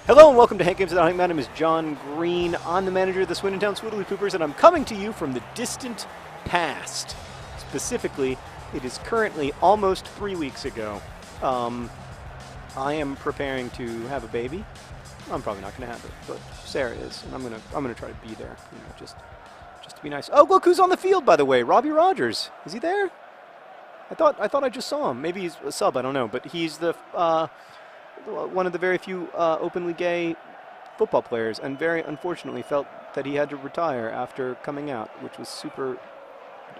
Hello and welcome to Hank Games. My name is John Green. I'm the manager of the Swoodilypoopers, and I'm coming to you from the distant past. Specifically, it is currently almost 3 weeks ago. I am preparing to have a baby. I'm probably not going to have it, but Sarah is, and I'm gonna try to be there. You know, just to be nice. Oh, look who's on the field, by the way. Robbie Rogers. Is he there? I thought I just saw him. Maybe he's a sub. I don't know, but he's the one of the very few openly gay football players, and very unfortunately felt that he had to retire after coming out, which was super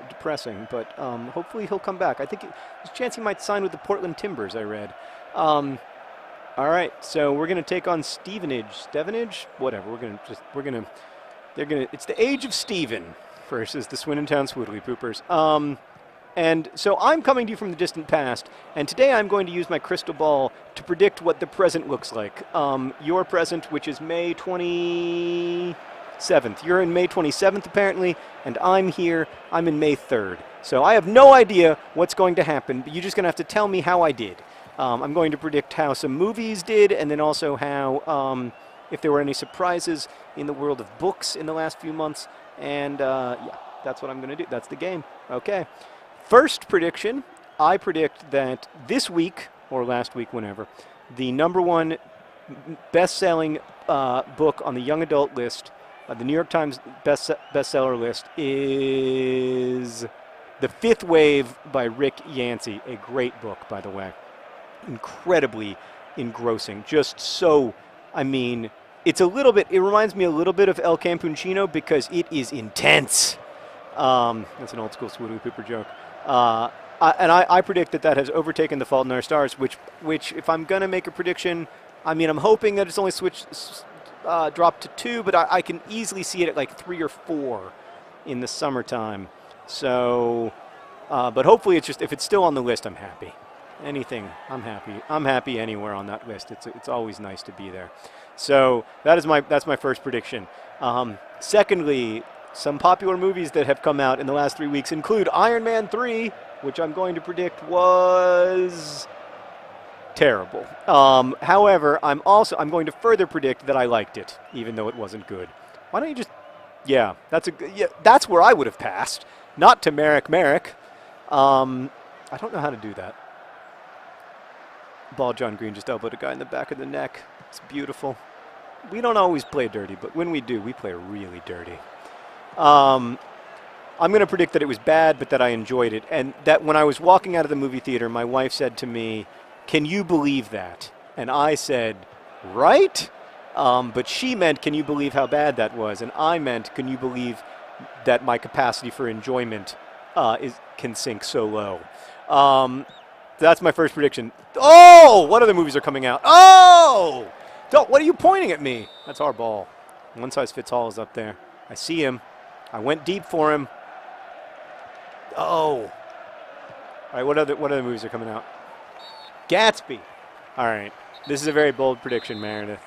depressing. But hopefully he'll come back. I think there's a chance he might sign with the Portland Timbers, I read. All right, so we're gonna take on Stevenage, whatever. It's the age of Steven versus the Swindon Swoodilypoopers. And so I'm coming to you from the distant past, and today I'm going to use my crystal ball to predict what the present looks like. Your present, which is May 27th. You're in May 27th, apparently, and I'm here. I'm in May 3rd. So I have no idea what's going to happen, but you're just going to have to tell me how I did. I'm going to predict how some movies did, and then also how, if there were any surprises in the world of books in the last few months. And, yeah, that's what I'm going to do. That's the game. Okay. First prediction, I predict that this week, or last week, whenever, the #1 best-selling book on the young adult list, the New York Times bestseller list, is The Fifth Wave by Rick Yancey. A great book, by the way. Incredibly engrossing. Just so, I mean, it reminds me a little bit of El Campuchino because it is intense. That's an old school Swoodilypooper joke. I predict that has overtaken The Fault in Our Stars, which if I'm going to make a prediction, I mean, I'm hoping that it's only dropped to 2, but I can easily see it at like 3 or 4 in the summertime. So, but hopefully it's just, if it's still on the list, I'm happy. Anything, I'm happy. I'm happy anywhere on that list. It's always nice to be there. So that's my first prediction. Secondly, some popular movies that have come out in the last 3 weeks include Iron Man 3, which I'm going to predict was terrible. However, I'm going to further predict that I liked it, even though it wasn't good. Why don't you just, yeah, that's where I would have passed, not to Merrick. I don't know how to do that. Ball John Green just elbowed a guy in the back of the neck. It's beautiful. We don't always play dirty, but when we do, we play really dirty. I'm going to predict that it was bad, but that I enjoyed it. And that when I was walking out of the movie theater, my wife said to me, "Can you believe that?" And I said, "Right?" But she meant, "Can you believe how bad that was?" And I meant, "Can you believe that my capacity for enjoyment can sink so low?" That's my first prediction. Oh! What other movies are coming out? Oh! What are you pointing at me? That's our ball. One size fits all is up there. I see him. I went deep for him. Oh. All right, what other movies are coming out? Gatsby. All right. This is a very bold prediction, Meredith.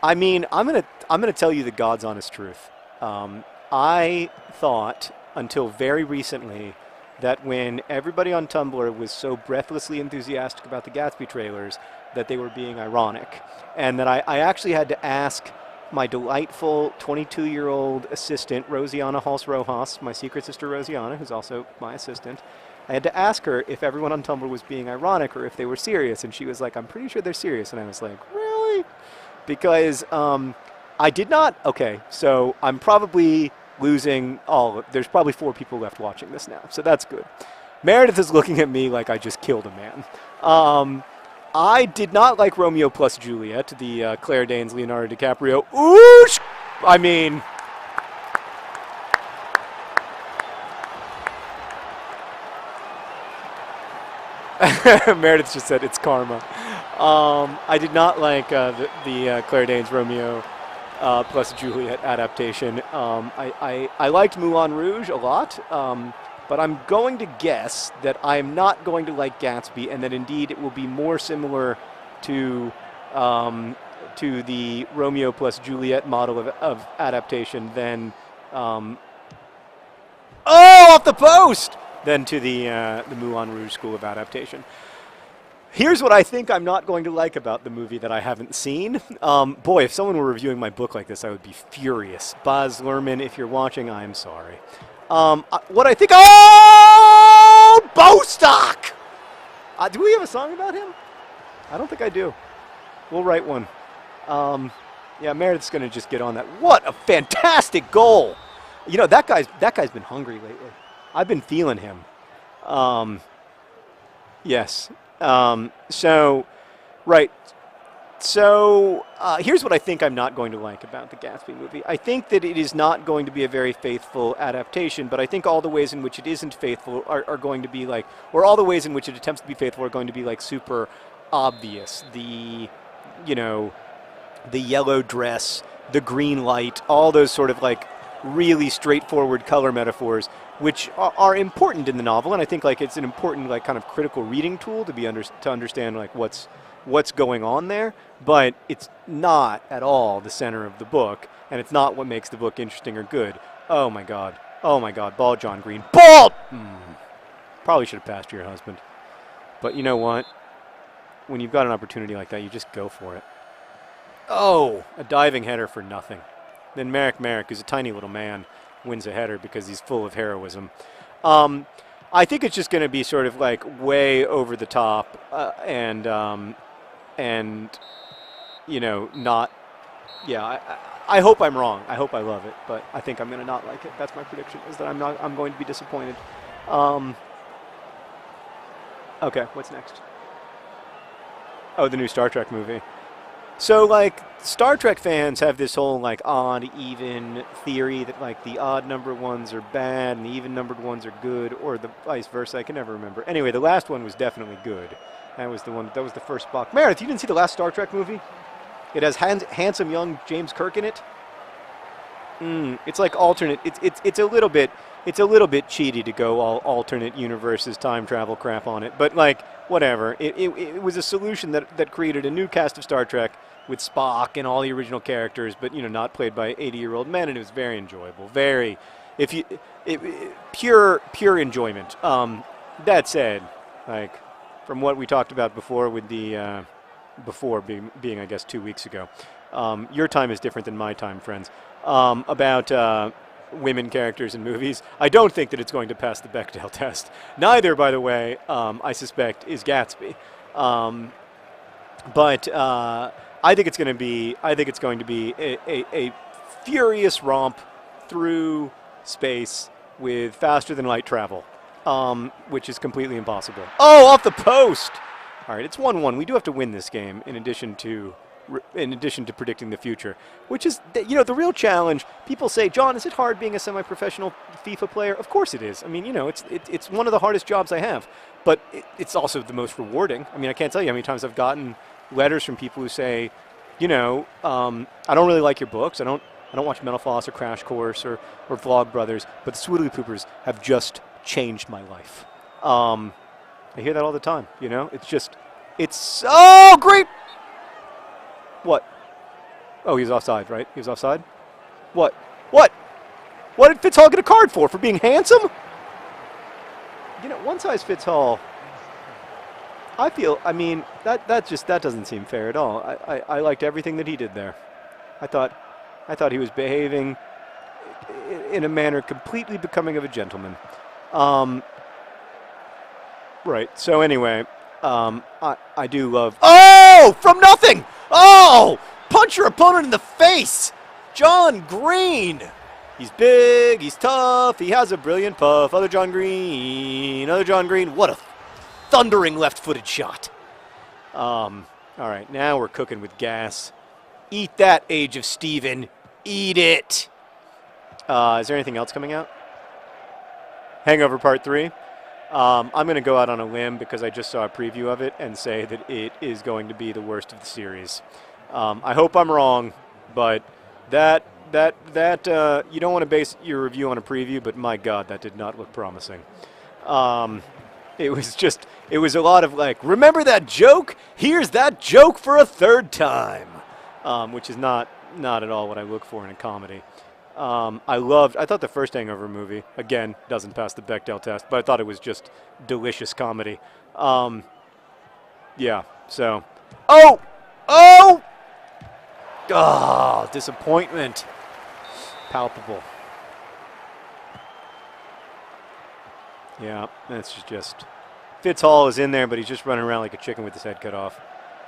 I mean, I'm gonna tell you the God's honest truth. I thought until very recently that when everybody on Tumblr was so breathlessly enthusiastic about the Gatsby trailers that they were being ironic, and that I actually had to ask my delightful 22-year-old assistant, Rosianna Halse-Rojas, my secret sister Rosianna, who's also my assistant. I had to ask her if everyone on Tumblr was being ironic or if they were serious, and she was like, "I'm pretty sure they're serious." And I was like, "Really?" Because I did not. Okay, so I'm probably losing there's probably 4 people left watching this now, so that's good. Meredith is looking at me like I just killed a man. I did not like Romeo plus Juliet, the Claire Danes, Leonardo DiCaprio. Oosh! I mean, Meredith just said it's karma. I did not like the Claire Danes Romeo plus Juliet adaptation. I liked Moulin Rouge a lot. But I'm going to guess that I'm not going to like Gatsby, and that indeed it will be more similar to the Romeo plus Juliet model of adaptation than off the post than to the Moulin Rouge school of adaptation. Here's what I think I'm not going to like about the movie that I haven't seen. Boy, if someone were reviewing my book like this, I would be furious. Baz Luhrmann, if you're watching, I'm sorry. What I think... Oh! Bostock! Do we have a song about him? I don't think I do. We'll write one. Yeah, Meredith's going to just get on that. What a fantastic goal! You know, that guy's been hungry lately. I've been feeling him. Yes. Right. So, here's what I think I'm not going to like about the Gatsby movie. I think that it is not going to be a very faithful adaptation, but I think all the ways in which it isn't faithful are going to be like, or all the ways in which it attempts to be faithful are going to be like super obvious. The yellow dress, the green light, all those sort of like really straightforward color metaphors, which are important in the novel, and I think like it's an important like kind of critical reading tool to understand like what's going on there, but it's not at all the center of the book, and it's not what makes the book interesting or good. Oh my God, ball John Green, ball! Probably should have passed to your husband, but you know what? When you've got an opportunity like that, you just go for it. Oh, a diving header for nothing. Then Merrick, who's a tiny little man, wins a header because he's full of heroism. I think it's just going to be sort of like way over the top and you know, not. Yeah, I hope I'm wrong. I hope I love it, but I think I'm going to not like it. That's my prediction. Is that I'm going to be disappointed. Okay, what's next? Oh, the new Star Trek movie. So, like, Star Trek fans have this whole, like, odd-even theory that, like, the odd-numbered ones are bad and the even-numbered ones are good, or the vice versa. I can never remember. Anyway, the last one was definitely good. That was the first Spock. Meredith, you didn't see the last Star Trek movie? It has handsome young James Kirk in it. It's like alternate. It's a little bit cheaty to go all alternate universes time travel crap on it, but like whatever. It was a solution that created a new cast of Star Trek with Spock and all the original characters, but you know, not played by 80-year-old men, and it was very enjoyable. Pure enjoyment. That said, like from what we talked about before with the before being I guess 2 weeks ago, your time is different than my time, friends. About women characters in movies, I don't think that it's going to pass the Bechdel test. Neither, by the way, I suspect, is Gatsby. But I think it's going to be a furious romp through space with faster than light travel, which is completely impossible. Oh, off the post! All right, it's 1-1. We do have to win this game in addition to predicting the future, which is, you know, the real challenge. People say, John, is it hard being a semi-professional FIFA player? Of course it is. I mean, you know, it's one of the hardest jobs I have, but it's also the most rewarding. I mean, I can't tell you how many times I've gotten letters from people who say, you know, I don't really like your books. I don't watch Metal Floss or Crash Course or Vlog Brothers, but the Swoodilypoopers have just changed my life. I hear that all the time, you know? It's so great! What? Oh, he was offside, right? He was offside? What? What? What did Fitzhall get a card for? For being handsome? You know, one size fits all. I mean, that doesn't seem fair at all. I liked everything that he did there. I thought he was behaving in a manner completely becoming of a gentleman. Right. So anyway, I do love. Oh, from nothing. Oh, punch your opponent in the face. John Green. He's big. He's tough. He has a brilliant puff. Other John Green. What a thundering left-footed shot. All right, now we're cooking with gas. Eat that, Age of Steven. Eat it. Is there anything else coming out? Hangover Part 3. I'm going to go out on a limb because I just saw a preview of it and say that it is going to be the worst of the series. I hope I'm wrong, but that you don't want to base your review on a preview, but my God, that did not look promising. It was a lot of like, remember that joke? Here's that joke for a third time, which is not at all what I look for in a comedy. I thought the first Hangover movie, again, doesn't pass the Bechdel test, but I thought it was just delicious comedy. Yeah, so. Oh! Oh! Oh, disappointment. Palpable. Yeah, that's just. Fitz Hall is in there, but he's just running around like a chicken with his head cut off.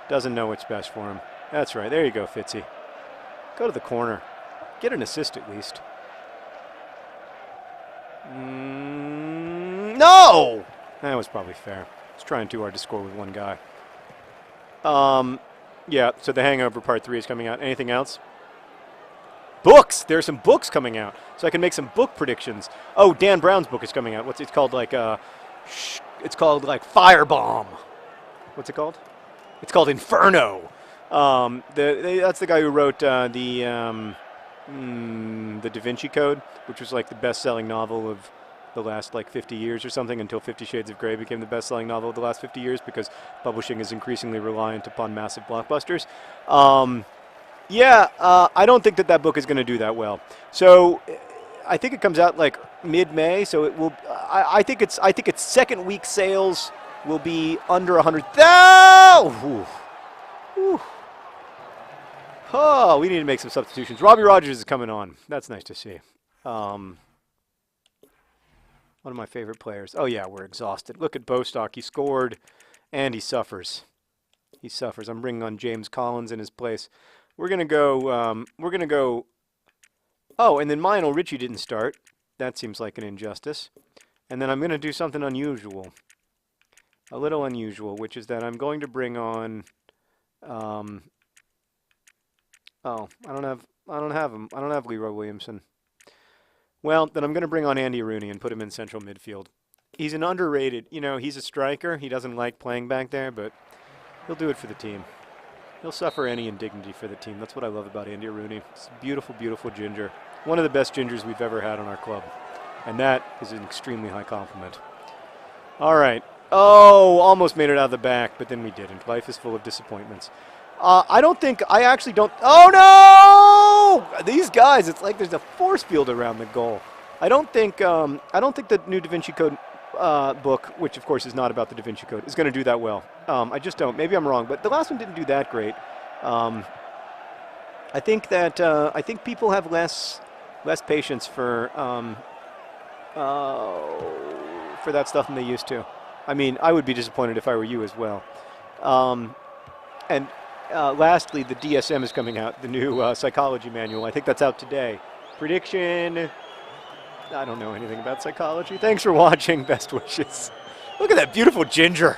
Doesn't know what's best for him. That's right. There you go, Fitzy. Go to the corner. Get an assist at least. No! That was probably fair. He's trying too hard to score with one guy. Yeah, so The Hangover Part 3 is coming out. Anything else? Books! There are some books coming out, so I can make some book predictions. Oh, Dan Brown's book is coming out. What's it's called? It's called like Firebomb. What's it called? It's called Inferno. That's the guy who wrote the Da Vinci Code, which was like the best-selling novel of the last like 50 years or something, until 50 Shades of Grey became the best-selling novel of the last 50 years because publishing is increasingly reliant upon massive blockbusters. I don't think that book is going to do that well. So I think it comes out like mid-May, so it will. I think its second week sales will be under 100,000. Oh, we need to make some substitutions. Robbie Rogers is coming on. That's nice to see. One of my favorite players. Oh yeah, we're exhausted. Look at Bostock. He scored, and he suffers. He suffers. I'm bringing on James Collins in his place. We're gonna go. Oh, and then Lionel Richie didn't start. That seems like an injustice. And then I'm gonna do something unusual, a little unusual, which is that I'm going to bring on. Oh, I don't have him. I don't have Leroy Williamson. Well, then I'm going to bring on Andy Rooney and put him in central midfield. He's an underrated, he's a striker. He doesn't like playing back there, but he'll do it for the team. He'll suffer any indignity for the team. That's what I love about Andy Rooney. He's a beautiful, beautiful ginger. One of the best gingers we've ever had on our club. And that is an extremely high compliment. All right. Oh, almost made it out of the back, but then we didn't. Life is full of disappointments. I actually don't. Oh no! These guys, it's like there's a force field around the goal. I don't think the new Da Vinci Code book, which of course is not about the Da Vinci Code, is going to do that well. I just don't. Maybe I'm wrong, but the last one didn't do that great. I think people have less patience for that stuff than they used to. I mean, I would be disappointed if I were you as well. Lastly, the DSM is coming out, the new psychology manual. I think that's out today. Prediction. I don't know anything about psychology. Thanks for watching. Best wishes. Look at that beautiful ginger.